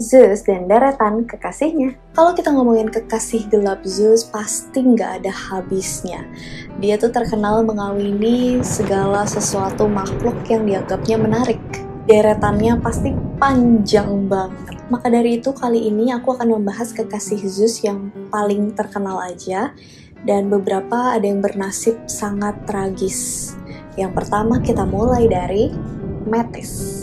Zeus dan deretan kekasihnya. Kalau kita ngomongin kekasih gelap Zeus, pasti nggak ada habisnya. Dia tuh terkenal mengawini segala sesuatu makhluk yang dianggapnya menarik. Deretannya pasti panjang banget. Maka dari itu kali ini aku akan membahas kekasih Zeus yang paling terkenal aja. Dan beberapa ada yang bernasib sangat tragis. Yang pertama kita mulai dari Metis.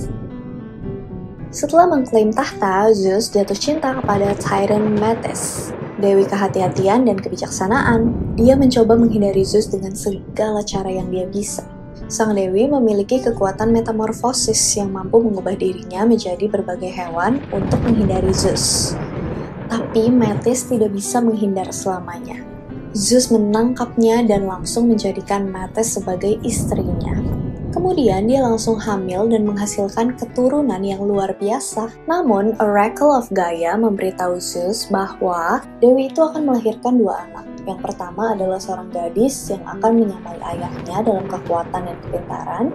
Setelah mengklaim tahta, Zeus jatuh cinta kepada Titan Metis, dewi kehati-hatian dan kebijaksanaan. Dia mencoba menghindari Zeus dengan segala cara yang dia bisa. Sang dewi memiliki kekuatan metamorfosis yang mampu mengubah dirinya menjadi berbagai hewan untuk menghindari Zeus. Tapi Metis tidak bisa menghindar selamanya. Zeus menangkapnya dan langsung menjadikan Metis sebagai istrinya. Kemudian dia langsung hamil dan menghasilkan keturunan yang luar biasa. Namun, Oracle of Gaia memberitahu Zeus bahwa dewi itu akan melahirkan dua anak. Yang pertama adalah seorang gadis yang akan menyamai ayahnya dalam kekuatan dan kepintaran.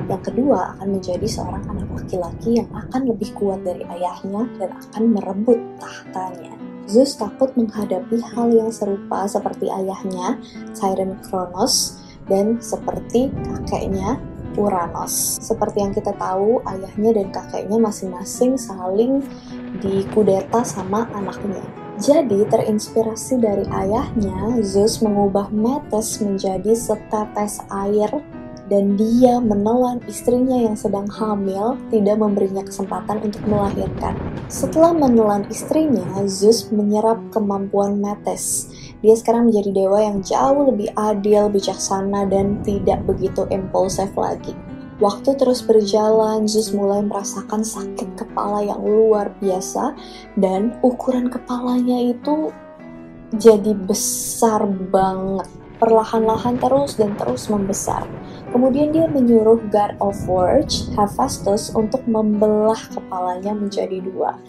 Yang kedua akan menjadi seorang anak laki-laki yang akan lebih kuat dari ayahnya dan akan merebut tahtanya. Zeus takut menghadapi hal yang serupa seperti ayahnya, Titan Kronos, dan seperti kakeknya, Uranos. Seperti yang kita tahu, ayahnya dan kakeknya masing-masing saling dikudeta sama anaknya. Jadi, terinspirasi dari ayahnya, Zeus mengubah Metis menjadi setetes air dan dia menelan istrinya yang sedang hamil, tidak memberinya kesempatan untuk melahirkan. Setelah menelan istrinya, Zeus menyerap kemampuan Metis. Dia sekarang menjadi dewa yang jauh lebih adil, bijaksana, dan tidak begitu impulsif lagi. Waktu terus berjalan, Zeus mulai merasakan sakit kepala yang luar biasa, dan ukuran kepalanya itu jadi besar banget. Perlahan-lahan terus dan terus membesar. Kemudian dia menyuruh God of Forge, Hephaestus, untuk membelah kepalanya menjadi dua.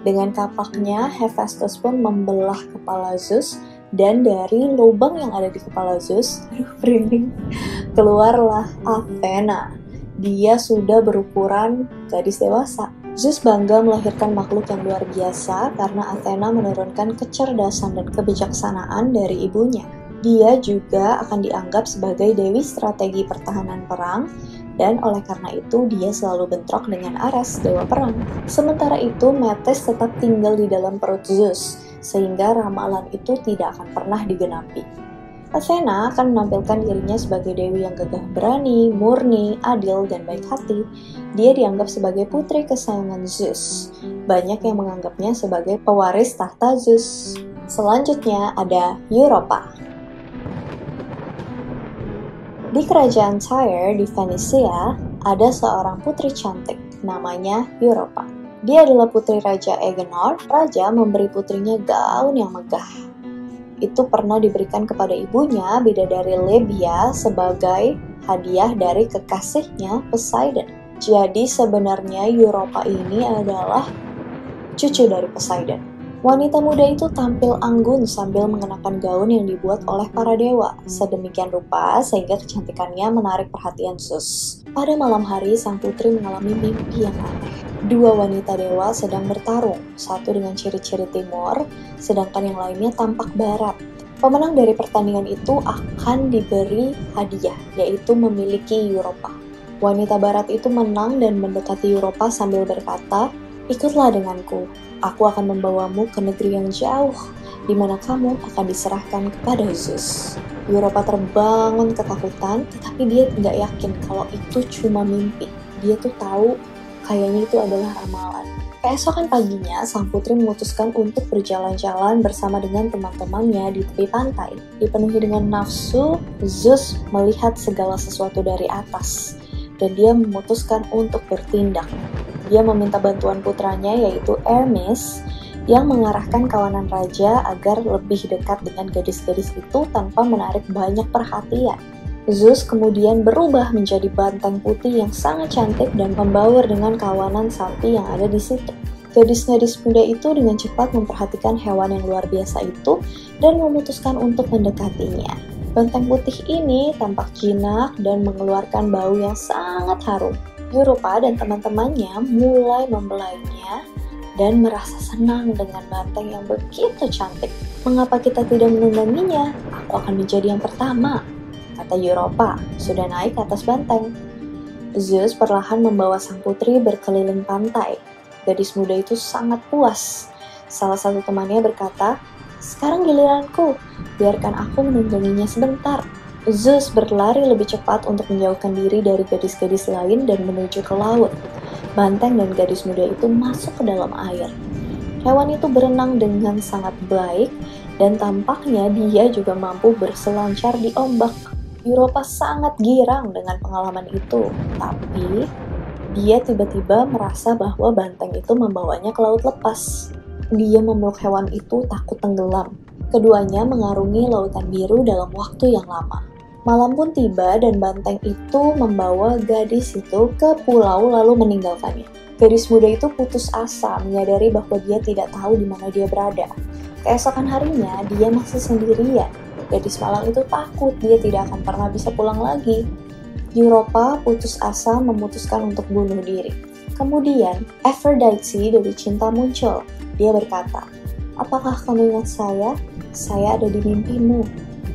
Dengan kapaknya, Hephaestus pun membelah kepala Zeus, dan dari lubang yang ada di kepala Zeus, keluarlah Athena. Dia sudah berukuran gadis dewasa. Zeus bangga melahirkan makhluk yang luar biasa karena Athena menurunkan kecerdasan dan kebijaksanaan dari ibunya. Dia juga akan dianggap sebagai dewi strategi pertahanan perang, dan oleh karena itu dia selalu bentrok dengan Ares, dewa perang. Sementara itu, Metis tetap tinggal di dalam perut Zeus, sehingga ramalan itu tidak akan pernah digenapi. Athena akan menampilkan dirinya sebagai dewi yang gagah berani, murni, adil, dan baik hati. Dia dianggap sebagai putri kesayangan Zeus. Banyak yang menganggapnya sebagai pewaris tahta Zeus. Selanjutnya ada Europa. Di kerajaan Tyre di Venesia, ada seorang putri cantik, namanya Europa. Dia adalah putri Raja Agenor. Raja memberi putrinya gaun yang megah. Itu pernah diberikan kepada ibunya, bidadari Lebia, sebagai hadiah dari kekasihnya Poseidon. Jadi sebenarnya Europa ini adalah cucu dari Poseidon. Wanita muda itu tampil anggun sambil mengenakan gaun yang dibuat oleh para dewa, sedemikian rupa sehingga kecantikannya menarik perhatian Zeus. Pada malam hari, sang putri mengalami mimpi yang aneh. Dua wanita dewa sedang bertarung, satu dengan ciri-ciri timur, sedangkan yang lainnya tampak barat. Pemenang dari pertandingan itu akan diberi hadiah, yaitu memiliki Europa. Wanita barat itu menang dan mendekati Europa sambil berkata, "Ikutlah denganku. Aku akan membawamu ke negeri yang jauh, di mana kamu akan diserahkan kepada Zeus." Europa terbangun ketakutan, tetapi dia nggak yakin kalau itu cuma mimpi. Dia tuh tahu kayaknya itu adalah ramalan. Keesokan paginya, sang putri memutuskan untuk berjalan-jalan bersama dengan teman-temannya di tepi pantai. Dipenuhi dengan nafsu, Zeus melihat segala sesuatu dari atas, dan dia memutuskan untuk bertindak. Dia meminta bantuan putranya yaitu Hermes yang mengarahkan kawanan raja agar lebih dekat dengan gadis-gadis itu tanpa menarik banyak perhatian. Zeus kemudian berubah menjadi banteng putih yang sangat cantik dan membaur dengan kawanan sapi yang ada di situ. Gadis-gadis muda itu dengan cepat memperhatikan hewan yang luar biasa itu dan memutuskan untuk mendekatinya. Banteng putih ini tampak jinak dan mengeluarkan bau yang sangat harum. Europa dan teman-temannya mulai membelainya dan merasa senang dengan banteng yang begitu cantik. "Mengapa kita tidak menungganginya? Aku akan menjadi yang pertama," kata Europa, sudah naik ke atas banteng. Zeus perlahan membawa sang putri berkeliling pantai. Gadis muda itu sangat puas. Salah satu temannya berkata, "Sekarang giliranku, biarkan aku menungganginya sebentar." Zeus berlari lebih cepat untuk menjauhkan diri dari gadis-gadis lain dan menuju ke laut. Banteng dan gadis muda itu masuk ke dalam air. Hewan itu berenang dengan sangat baik dan tampaknya dia juga mampu berselancar di ombak. Europa sangat girang dengan pengalaman itu, tapi dia tiba-tiba merasa bahwa banteng itu membawanya ke laut lepas. Dia memeluk hewan itu takut tenggelam. Keduanya mengarungi lautan biru dalam waktu yang lama. Malam pun tiba dan banteng itu membawa gadis itu ke pulau lalu meninggalkannya. Gadis muda itu putus asa menyadari bahwa dia tidak tahu di mana dia berada. Keesokan harinya, dia masih sendirian. Gadis malang itu takut dia tidak akan pernah bisa pulang lagi. Europa putus asa memutuskan untuk bunuh diri. Kemudian, Aphrodite dari cinta muncul. Dia berkata, "Apakah kamu ingat saya? Saya ada di mimpimu.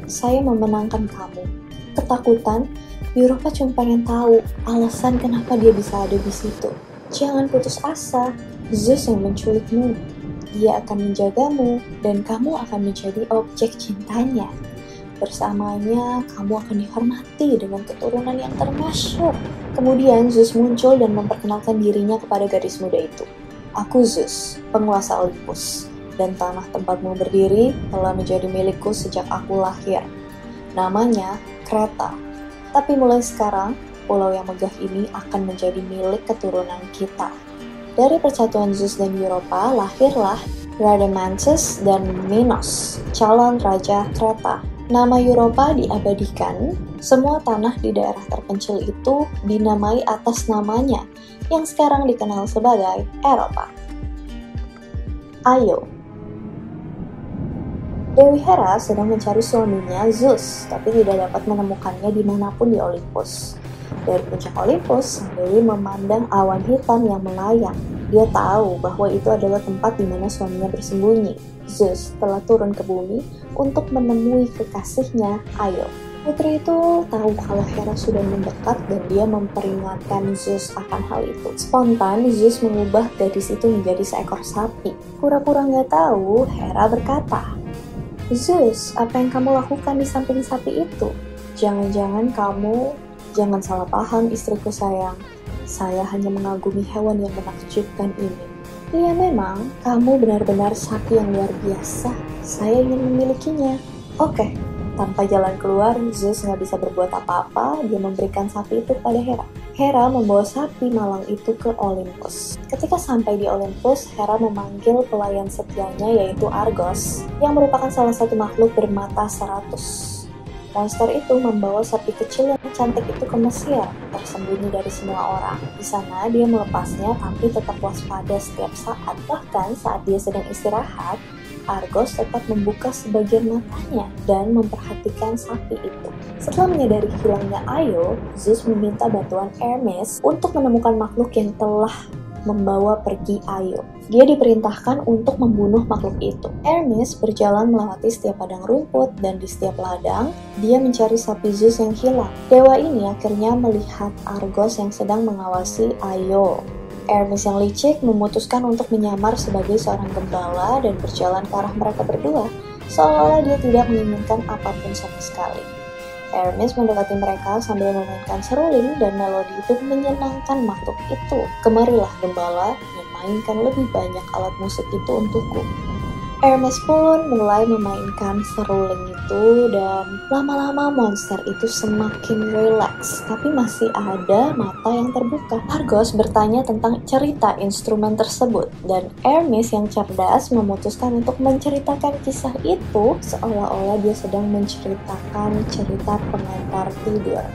Saya memenangkan kamu." Ketakutan, Europa cuma pengen tahu alasan kenapa dia bisa ada di situ. "Jangan putus asa, Zeus yang menculikmu. Dia akan menjagamu dan kamu akan menjadi objek cintanya. Bersamanya, kamu akan dihormati dengan keturunan yang termasyhur." Kemudian Zeus muncul dan memperkenalkan dirinya kepada gadis muda itu. "Aku Zeus, penguasa Olympus, dan tanah tempatmu berdiri telah menjadi milikku sejak aku lahir. Namanya Kreta. Tapi mulai sekarang, pulau yang megah ini akan menjadi milik keturunan kita." Dari percatuan Zeus dan Europa lahirlah Rhadamanthus dan Minos, calon raja Kreta. Nama Europa diabadikan, semua tanah di daerah terpencil itu dinamai atas namanya, yang sekarang dikenal sebagai Eropa. Io. Dewi Hera sedang mencari suaminya Zeus, tapi tidak dapat menemukannya dimanapun di Olympus. Dari puncak Olympus, sang Dewi memandang awan hitam yang melayang. Dia tahu bahwa itu adalah tempat di mana suaminya bersembunyi. Zeus telah turun ke bumi untuk menemui kekasihnya, Io. Putri itu tahu kalau Hera sudah mendekat dan dia memperingatkan Zeus akan hal itu. Spontan, Zeus mengubah gadis itu menjadi seekor sapi. Pura-pura nggak tahu, Hera berkata, "Zeus, apa yang kamu lakukan di samping sapi itu? Jangan-jangan kamu..." "Jangan salah paham istriku sayang, saya hanya mengagumi hewan yang menakjubkan ini." "Iya memang, kamu benar-benar sapi yang luar biasa, saya ingin memilikinya." Oke. Tanpa jalan keluar, Zeus nggak bisa berbuat apa-apa, dia memberikan sapi itu pada Hera. Hera membawa sapi malang itu ke Olympus. Ketika sampai di Olympus, Hera memanggil pelayan setianya yaitu Argos, yang merupakan salah satu makhluk bermata 100. Monster itu membawa sapi kecil yang cantik itu ke Mesir, tersembunyi dari semua orang. Di sana dia melepasnya tapi tetap waspada setiap saat. Bahkan saat dia sedang istirahat, Argos tetap membuka sebagian matanya dan memperhatikan sapi itu. Setelah menyadari hilangnya Io, Zeus meminta bantuan Hermes untuk menemukan makhluk yang telah membawa pergi Io. Dia diperintahkan untuk membunuh makhluk itu. Hermes berjalan melewati setiap padang rumput dan di setiap ladang, dia mencari sapi Zeus yang hilang. Dewa ini akhirnya melihat Argos yang sedang mengawasi Io. Hermes yang licik memutuskan untuk menyamar sebagai seorang gembala dan berjalan ke arah mereka berdua, seolah-olah dia tidak menginginkan apapun sama sekali. Hermes mendekati mereka sambil memainkan seruling dan melodi itu menyenangkan makhluk itu. "Kemarilah gembala dan mainkan lebih banyak alat musik itu untukku." Hermes pun mulai memainkan seruling itu dan lama-lama monster itu semakin rileks, tapi masih ada mata yang terbuka. Argos bertanya tentang cerita instrumen tersebut dan Hermes yang cerdas memutuskan untuk menceritakan kisah itu seolah-olah dia sedang menceritakan cerita pengantar tidur.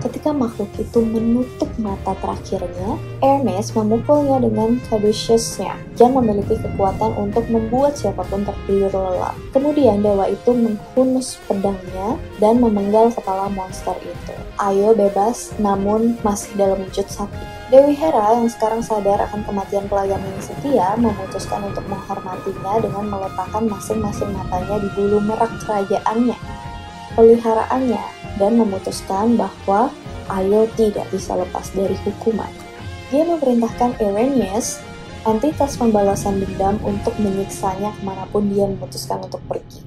Ketika makhluk itu menutup mata terakhirnya, Hermes memukulnya dengan caduceusnya yang memiliki kekuatan untuk membuat siapapun tertidur lelap. Kemudian dewa itu menghunus pedangnya dan memenggal kepala monster itu. Io bebas namun masih dalam wujud sapi. Dewi Hera yang sekarang sadar akan kematian pelayan yang setia memutuskan untuk menghormatinya dengan meletakkan masing-masing matanya di bulu merak kerajaannya, peliharaannya, dan memutuskan bahwa Ayo tidak bisa lepas dari hukuman. Dia memerintahkan Irenaeus, entitas pembalasan dendam, untuk menyiksanya kemanapun dia memutuskan untuk pergi.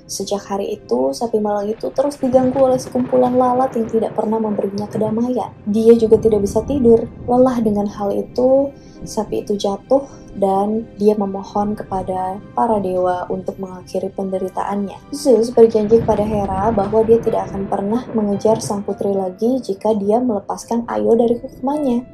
Sejak hari itu, sapi malang itu terus diganggu oleh sekumpulan lalat yang tidak pernah memberinya kedamaian. Dia juga tidak bisa tidur. Lelah dengan hal itu, sapi itu jatuh dan dia memohon kepada para dewa untuk mengakhiri penderitaannya. Zeus berjanji kepada Hera bahwa dia tidak akan pernah mengejar sang putri lagi jika dia melepaskan Ayo dari hukumannya.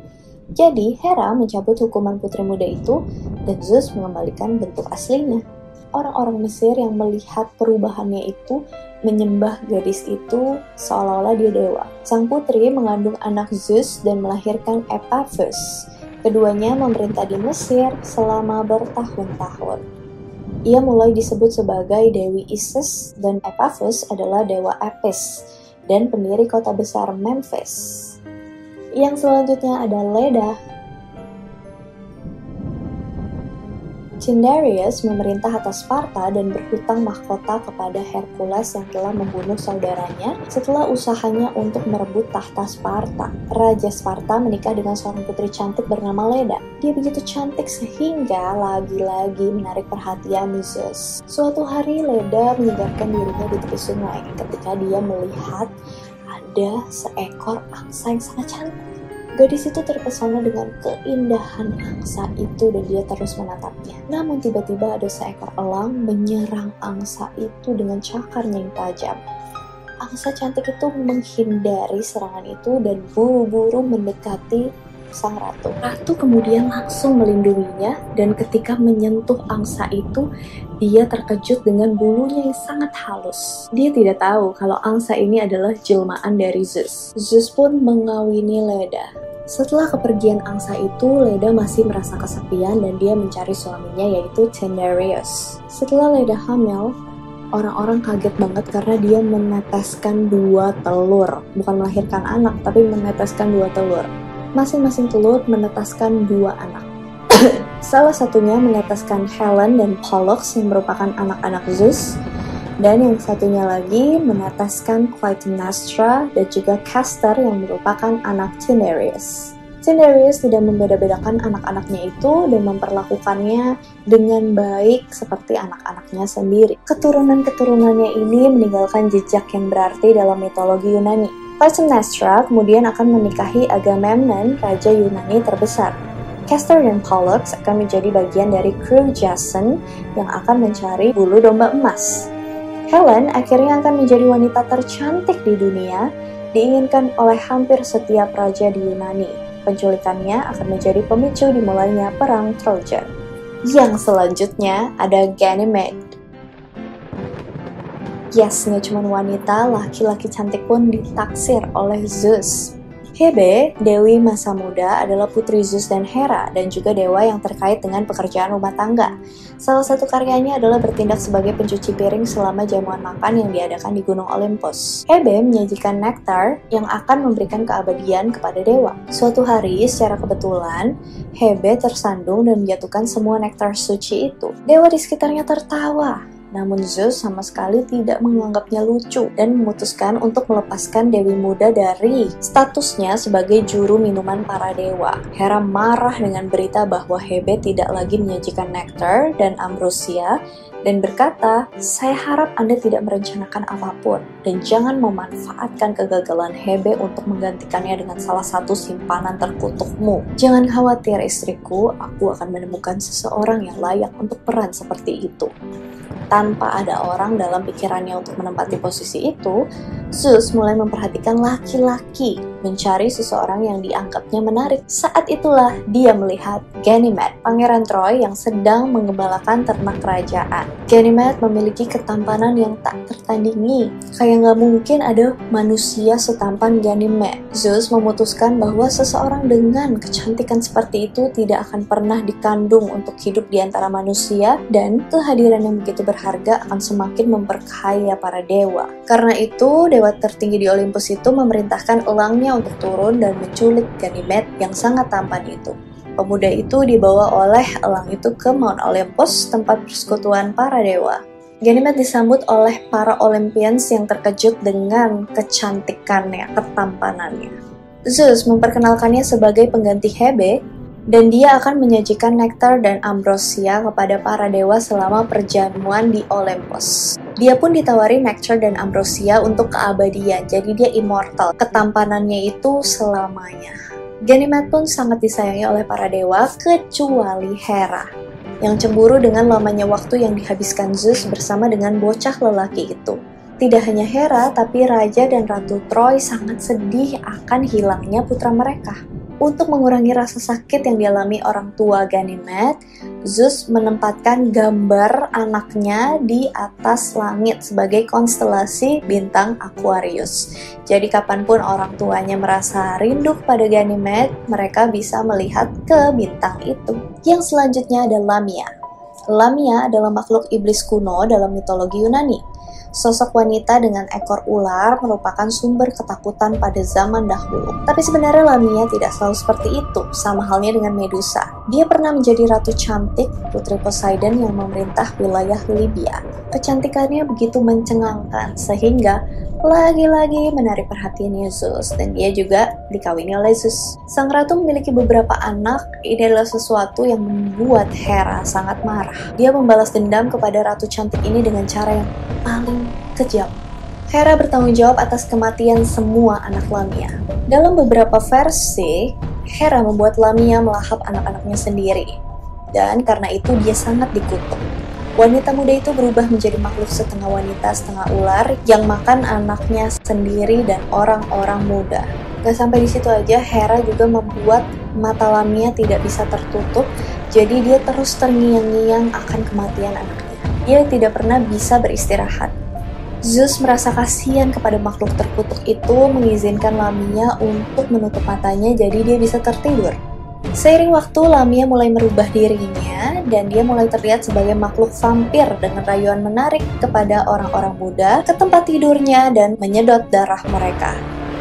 Jadi, Hera mencabut hukuman putri muda itu dan Zeus mengembalikan bentuk aslinya. Orang-orang Mesir yang melihat perubahannya itu menyembah gadis itu seolah-olah dia dewa. Sang putri mengandung anak Zeus dan melahirkan Epaphus. Keduanya memerintah di Mesir selama bertahun-tahun. Ia mulai disebut sebagai Dewi Isis dan Epaphus adalah dewa Apis dan pendiri kota besar Memphis. Yang selanjutnya ada Leda. Tyndareus memerintah atas Sparta dan berhutang mahkota kepada Hercules yang telah membunuh saudaranya setelah usahanya untuk merebut tahta Sparta. Raja Sparta menikah dengan seorang putri cantik bernama Leda. Dia begitu cantik sehingga lagi-lagi menarik perhatian Zeus. Suatu hari Leda menyegarkan dirinya di tepi sungai ketika dia melihat ada seekor angsa yang sangat cantik. Gadis itu terpesona dengan keindahan angsa itu dan dia terus menatapnya. Namun tiba-tiba ada seekor elang menyerang angsa itu dengan cakarnya yang tajam. Angsa cantik itu menghindari serangan itu dan buru-buru mendekati sang ratu. Ratu kemudian langsung melindunginya dan ketika menyentuh angsa itu, dia terkejut dengan bulunya yang sangat halus. Dia tidak tahu kalau angsa ini adalah jelmaan dari Zeus. Zeus pun mengawini Leda. Setelah kepergian angsa itu, Leda masih merasa kesepian dan dia mencari suaminya yaitu Tyndareus. Setelah Leda hamil, orang-orang kaget banget karena dia meneteskan 2 telur. Bukan melahirkan anak, tapi meneteskan 2 telur. Masing-masing telur menetaskan 2 anak. Salah satunya menetaskan Helen dan Pollux yang merupakan anak-anak Zeus. Dan yang satunya lagi menetaskan Clytemnestra dan juga Castor yang merupakan anak Tyndareus. Tyndareus tidak membeda-bedakan anak-anaknya itu dan memperlakukannya dengan baik seperti anak-anaknya sendiri. Keturunan-keturunannya ini meninggalkan jejak yang berarti dalam mitologi Yunani. Clytemnestra kemudian akan menikahi Agamemnon, raja Yunani terbesar. Castor dan Pollux akan menjadi bagian dari kru Jason yang akan mencari bulu domba emas. Helen akhirnya akan menjadi wanita tercantik di dunia, diinginkan oleh hampir setiap raja di Yunani. Penculikannya akan menjadi pemicu dimulainya perang Trojan. Yang selanjutnya ada Ganymede. Yes, nggak cuma wanita, laki-laki cantik pun ditaksir oleh Zeus. Hebe, dewi masa muda, adalah putri Zeus dan Hera, dan juga dewa yang terkait dengan pekerjaan rumah tangga. Salah satu karyanya adalah bertindak sebagai pencuci piring selama jamuan makan yang diadakan di Gunung Olympus. Hebe menyajikan nektar yang akan memberikan keabadian kepada dewa. Suatu hari, secara kebetulan, Hebe tersandung dan menjatuhkan semua nektar suci itu. Dewa di sekitarnya tertawa. Namun Zeus sama sekali tidak menganggapnya lucu dan memutuskan untuk melepaskan dewi muda dari statusnya sebagai juru minuman para dewa. Hera marah dengan berita bahwa Hebe tidak lagi menyajikan nektar dan ambrosia dan berkata, "Saya harap Anda tidak merencanakan apapun dan jangan memanfaatkan kegagalan Hebe untuk menggantikannya dengan salah satu simpanan terkutukmu. Jangan khawatir istriku, aku akan menemukan seseorang yang layak untuk peran seperti itu." Tanpa ada orang dalam pikirannya untuk menempati posisi itu, Zeus mulai memperhatikan laki-laki, mencari seseorang yang dianggapnya menarik. Saat itulah dia melihat Ganymede, pangeran Troy yang sedang mengembalakan ternak kerajaan. Ganymede memiliki ketampanan yang tak tertandingi. Kayak nggak mungkin ada manusia setampan Ganymede. Zeus memutuskan bahwa seseorang dengan kecantikan seperti itu tidak akan pernah dikandung untuk hidup di antara manusia, dan kehadiran yang begitu berharga akan semakin memperkaya para dewa. Karena itu, dewa tertinggi di Olympus itu memerintahkan elangnya seluruhnya untuk turun dan menculik Ganymede yang sangat tampan itu. Pemuda itu dibawa oleh elang itu ke Mount Olympus, tempat persekutuan para dewa. Ganymede disambut oleh para Olympians yang terkejut dengan kecantikannya, ketampanannya. Zeus memperkenalkannya sebagai pengganti Hebe, dan dia akan menyajikan nektar dan ambrosia kepada para dewa selama perjamuan di Olympus. Dia pun ditawari nektar dan ambrosia untuk keabadian, jadi dia immortal. Ketampanannya itu selamanya. Ganymede pun sangat disayangi oleh para dewa, kecuali Hera, yang cemburu dengan lamanya waktu yang dihabiskan Zeus bersama dengan bocah lelaki itu. Tidak hanya Hera, tapi Raja dan Ratu Troy sangat sedih akan hilangnya putra mereka. Untuk mengurangi rasa sakit yang dialami orang tua Ganymede, Zeus menempatkan gambar anaknya di atas langit sebagai konstelasi bintang Aquarius. Jadi kapanpun orang tuanya merasa rindu pada Ganymede, mereka bisa melihat ke bintang itu. Yang selanjutnya ada Lamia. Lamia adalah makhluk iblis kuno dalam mitologi Yunani. Sosok wanita dengan ekor ular merupakan sumber ketakutan pada zaman dahulu. Tapi sebenarnya Lamia tidak selalu seperti itu, sama halnya dengan Medusa. Dia pernah menjadi ratu cantik, putri Poseidon yang memerintah wilayah Libya. Kecantikannya begitu mencengangkan, sehingga lagi-lagi menarik perhatian Zeus, dan dia juga dikawini oleh Zeus. Sang ratu memiliki beberapa anak. Ini adalah sesuatu yang membuat Hera sangat marah. Dia membalas dendam kepada ratu cantik ini dengan cara yang paling kejam. Hera bertanggung jawab atas kematian semua anak Lamia. Dalam beberapa versi, Hera membuat Lamia melahap anak-anaknya sendiri, dan karena itu dia sangat dikutuk. Wanita muda itu berubah menjadi makhluk setengah wanita, setengah ular yang makan anaknya sendiri dan orang-orang muda. Gak sampai di situ aja, Hera juga membuat mata Lamia tidak bisa tertutup, jadi dia terus terngiang-ngiang akan kematian anaknya. Dia tidak pernah bisa beristirahat. Zeus merasa kasihan kepada makhluk terkutuk itu, mengizinkan Lamia untuk menutup matanya jadi dia bisa tertidur. Seiring waktu, Lamia mulai merubah dirinya dan dia mulai terlihat sebagai makhluk vampir dengan rayuan menarik kepada orang-orang muda ke tempat tidurnya dan menyedot darah mereka.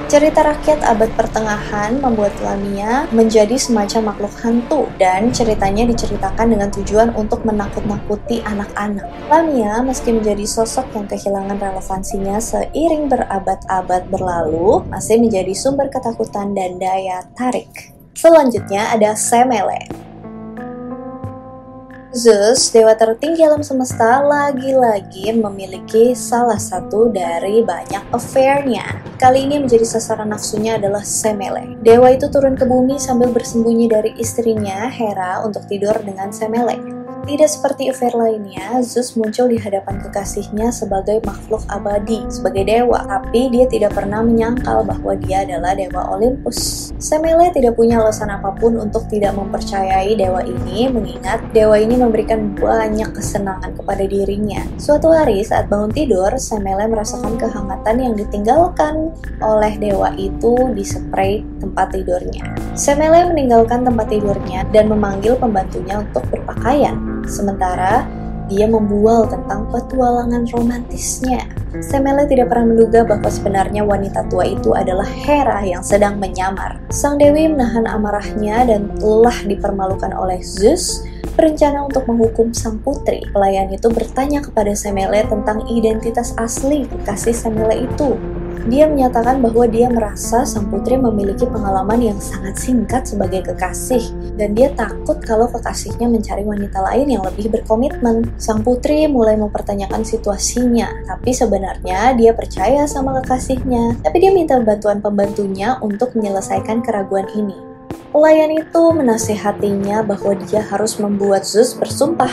Cerita rakyat abad pertengahan membuat Lamia menjadi semacam makhluk hantu, dan ceritanya diceritakan dengan tujuan untuk menakut-nakuti anak-anak. Lamia meski menjadi sosok yang kehilangan relevansinya seiring berabad-abad berlalu, masih menjadi sumber ketakutan dan daya tarik. Selanjutnya ada Semele. Zeus, dewa tertinggi alam semesta, lagi-lagi memiliki salah satu dari banyak affair-nya. Kali ini menjadi sasaran nafsunya adalah Semele. Dewa itu turun ke bumi sambil bersembunyi dari istrinya, Hera, untuk tidur dengan Semele. Tidak seperti affair lainnya, Zeus muncul di hadapan kekasihnya sebagai makhluk abadi, sebagai dewa, tapi dia tidak pernah menyangkal bahwa dia adalah dewa Olympus. Semele tidak punya alasan apapun untuk tidak mempercayai dewa ini, mengingat dewa ini memberikan banyak kesenangan kepada dirinya. Suatu hari saat bangun tidur, Semele merasakan kehangatan yang ditinggalkan oleh dewa itu di spray tempat tidurnya. Semele meninggalkan tempat tidurnya dan memanggil pembantunya untuk berpakaian. Sementara dia membual tentang petualangan romantisnya. Semele tidak pernah menduga bahwa sebenarnya wanita tua itu adalah Hera yang sedang menyamar. Sang dewi menahan amarahnya dan telah dipermalukan oleh Zeus, berencana untuk menghukum sang putri. Pelayan itu bertanya kepada Semele tentang identitas asli kekasih Semele itu. Dia menyatakan bahwa dia merasa sang putri memiliki pengalaman yang sangat singkat sebagai kekasih, dan dia takut kalau kekasihnya mencari wanita lain yang lebih berkomitmen. Sang putri mulai mempertanyakan situasinya, tapi sebenarnya dia percaya sama kekasihnya. Tapi dia minta bantuan pembantunya untuk menyelesaikan keraguan ini. Pelayan itu menasihatinya bahwa dia harus membuat Zeus bersumpah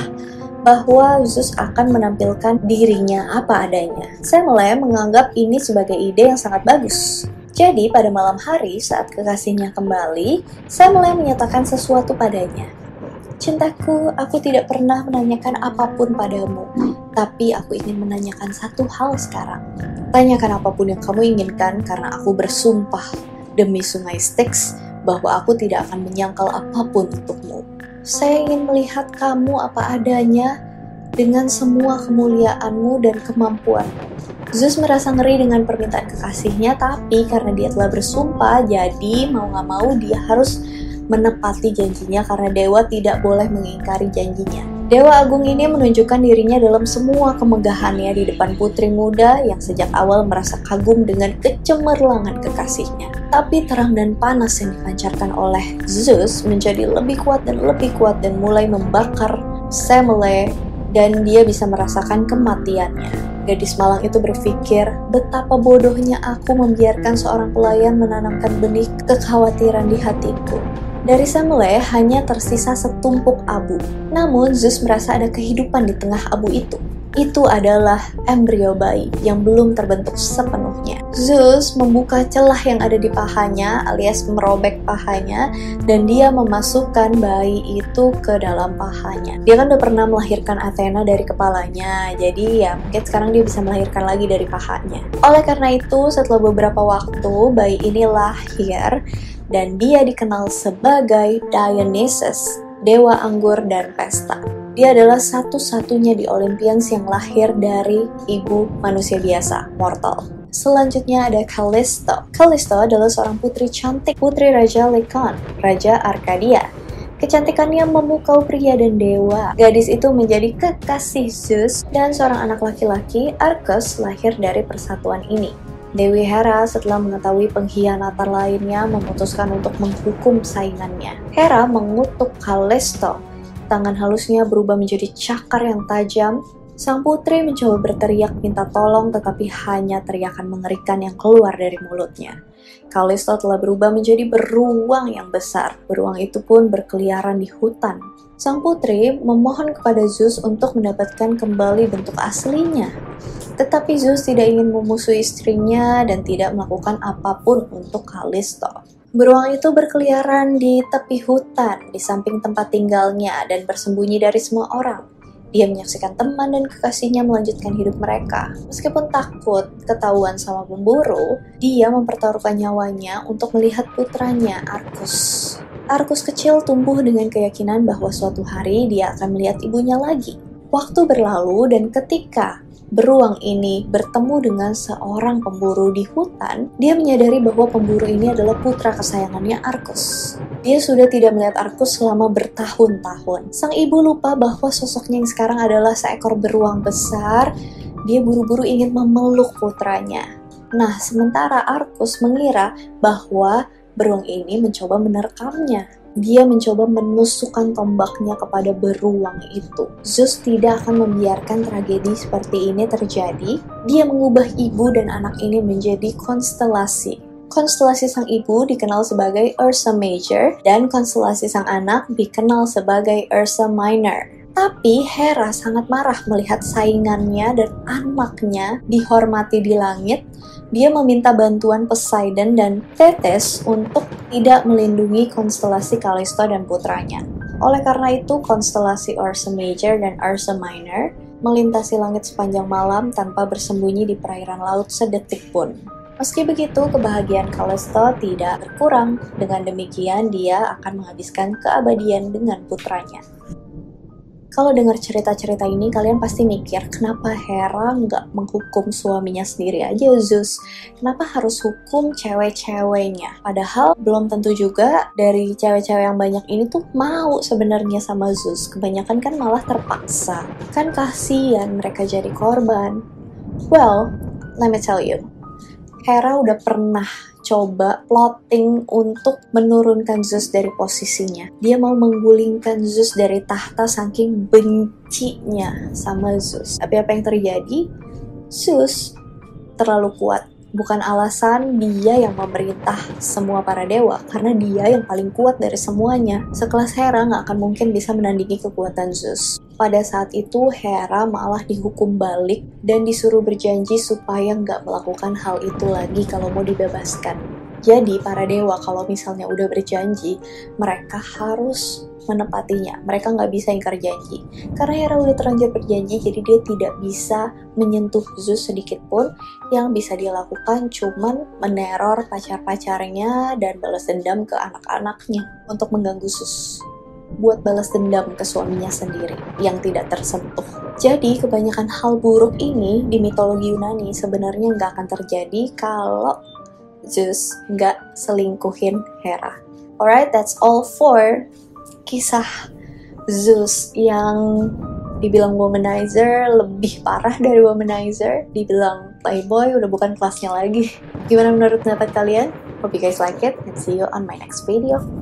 bahwa Zeus akan menampilkan dirinya apa adanya. Semele menganggap ini sebagai ide yang sangat bagus. Jadi pada malam hari saat kekasihnya kembali, Semele menyatakan sesuatu padanya. Cintaku, aku tidak pernah menanyakan apapun padamu, tapi aku ingin menanyakan satu hal sekarang. Tanyakan apapun yang kamu inginkan karena aku bersumpah demi sungai Styx bahwa aku tidak akan menyangkal apapun untukmu. Saya ingin melihat kamu apa adanya, dengan semua kemuliaanmu dan kemampuanmu. Zeus merasa ngeri dengan permintaan kekasihnya, tapi karena dia telah bersumpah, jadi mau gak mau dia harus menepati janjinya karena dewa tidak boleh mengingkari janjinya. Dewa Agung ini menunjukkan dirinya dalam semua kemegahannya di depan putri muda yang sejak awal merasa kagum dengan kecemerlangan kekasihnya. Tapi terang dan panas yang dipancarkan oleh Zeus menjadi lebih kuat dan mulai membakar Semele dan dia bisa merasakan kematiannya. Gadis malang itu berpikir, betapa bodohnya aku membiarkan seorang pelayan menanamkan benih kekhawatiran di hatiku. Dari Semele hanya tersisa setumpuk abu. Namun Zeus merasa ada kehidupan di tengah abu itu. Itu adalah embrio bayi yang belum terbentuk sepenuhnya. Zeus membuka celah yang ada di pahanya alias merobek pahanya dan dia memasukkan bayi itu ke dalam pahanya. Dia kan udah pernah melahirkan Athena dari kepalanya, jadi ya mungkin sekarang dia bisa melahirkan lagi dari pahanya. Oleh karena itu, setelah beberapa waktu bayi ini lahir dan dia dikenal sebagai Dionysus, dewa anggur dan pesta. Dia adalah satu-satunya di Olympians yang lahir dari ibu manusia biasa, mortal. Selanjutnya ada Callisto. Callisto adalah seorang putri cantik, putri Raja Lycaon, Raja Arcadia. Kecantikannya memukau pria dan dewa. Gadis itu menjadi kekasih Zeus dan seorang anak laki-laki, Arcus, lahir dari persatuan ini. Dewi Hera setelah mengetahui pengkhianatan lainnya memutuskan untuk menghukum saingannya. Hera mengutuk Callisto. Tangan halusnya berubah menjadi cakar yang tajam. Sang putri mencoba berteriak minta tolong tetapi hanya teriakan mengerikan yang keluar dari mulutnya. Callisto telah berubah menjadi beruang yang besar. Beruang itu pun berkeliaran di hutan. Sang putri memohon kepada Zeus untuk mendapatkan kembali bentuk aslinya. Tetapi Zeus tidak ingin memusuhi istrinya dan tidak melakukan apapun untuk Callisto. Beruang itu berkeliaran di tepi hutan, di samping tempat tinggalnya, dan bersembunyi dari semua orang. Dia menyaksikan teman dan kekasihnya melanjutkan hidup mereka. Meskipun takut ketahuan sama pemburu, dia mempertaruhkan nyawanya untuk melihat putranya, Arcus. Arcus kecil tumbuh dengan keyakinan bahwa suatu hari dia akan melihat ibunya lagi. Waktu berlalu dan ketika beruang ini bertemu dengan seorang pemburu di hutan, dia menyadari bahwa pemburu ini adalah putra kesayangannya Arcus. Dia sudah tidak melihat Arcus selama bertahun-tahun. Sang ibu lupa bahwa sosoknya yang sekarang adalah seekor beruang besar. Dia buru-buru ingin memeluk putranya. Nah, sementara Arcus mengira bahwa beruang ini mencoba menerkamnya. Dia mencoba menusukkan tombaknya kepada beruang itu. Zeus tidak akan membiarkan tragedi seperti ini terjadi. Dia mengubah ibu dan anak ini menjadi konstelasi. Konstelasi sang ibu dikenal sebagai Ursa Major dan konstelasi sang anak dikenal sebagai Ursa Minor. Tapi Hera sangat marah melihat saingannya dan anaknya dihormati di langit. Dia meminta bantuan Poseidon dan Thetis untuk tidak melindungi konstelasi Callisto dan putranya. Oleh karena itu, konstelasi Ursa Major dan Ursa Minor melintasi langit sepanjang malam tanpa bersembunyi di perairan laut sedetik pun. Meski begitu, kebahagiaan Callisto tidak berkurang. Dengan demikian, dia akan menghabiskan keabadian dengan putranya. Kalau dengar cerita-cerita ini, kalian pasti mikir, kenapa Hera nggak menghukum suaminya sendiri aja, Zeus? Kenapa harus hukum cewek-ceweknya? Padahal belum tentu juga dari cewek-cewek yang banyak ini tuh mau sebenarnya sama Zeus. Kebanyakan kan malah terpaksa. Kan kasihan mereka jadi korban. Well, let me tell you. Hera udah pernah coba plotting untuk menurunkan Zeus dari posisinya. Dia mau menggulingkan Zeus dari tahta saking bencinya sama Zeus. Tapi apa yang terjadi? Zeus terlalu kuat. Bukan alasan dia yang memerintah semua para dewa, karena dia yang paling kuat dari semuanya. Sekelas Hera nggak akan mungkin bisa menandingi kekuatan Zeus. Pada saat itu Hera malah dihukum balik dan disuruh berjanji supaya nggak melakukan hal itu lagi kalau mau dibebaskan. Jadi para dewa kalau misalnya udah berjanji, mereka harus menepatinya. Mereka nggak bisa ingkar janji. Karena Hera udah terlanjur berjanji, jadi dia tidak bisa menyentuh Zeus sedikit pun. Yang bisa dia lakukan cuman meneror pacar-pacarnya dan balas dendam ke anak-anaknya untuk mengganggu Zeus. buat balas dendam ke suaminya sendiri yang tidak tersentuh. Jadi kebanyakan hal buruk ini di mitologi Yunani sebenarnya nggak akan terjadi kalau Zeus nggak selingkuhin Hera. Alright, that's all for kisah Zeus yang dibilang womanizer, lebih parah dari womanizer, dibilang playboy, udah bukan kelasnya lagi. Gimana menurut pendapat kalian? Hope you guys like it and see you on my next video.